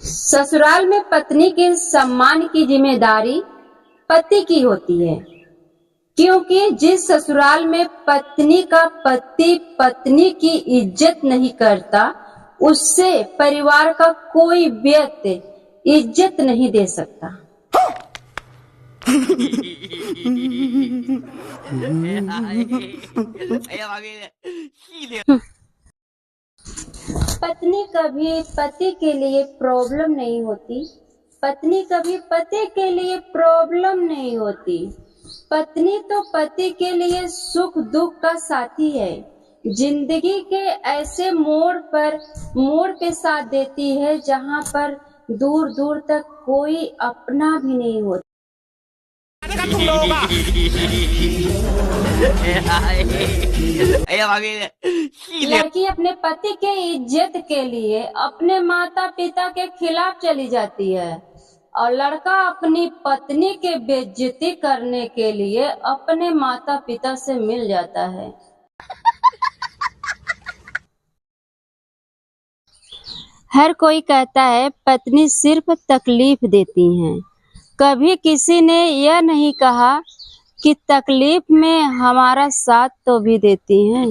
ससुराल में पत्नी के सम्मान की जिम्मेदारी पति की होती है, क्योंकि जिस ससुराल में पत्नी का पति पत्नी की इज्जत नहीं करता, उससे परिवार का कोई व्यक्ति इज्जत नहीं दे सकता। पत्नी कभी पति के लिए प्रॉब्लम नहीं होती, पत्नी कभी पति के लिए प्रॉब्लम नहीं होती। पत्नी तो पति के लिए सुख दुख का साथी है, जिंदगी के ऐसे मोड़ पे साथ देती है जहां पर दूर दूर तक कोई अपना भी नहीं होता। लड़की अपने पति के इज्जत के लिए अपने माता पिता के खिलाफ चली जाती है और लड़का अपनी पत्नी के बेइज्जती करने के लिए अपने माता पिता से मिल जाता है। हर कोई कहता है पत्नी सिर्फ तकलीफ देती हैं, कभी किसी ने यह नहीं कहा कि तकलीफ में हमारा साथ तो भी देती हैं।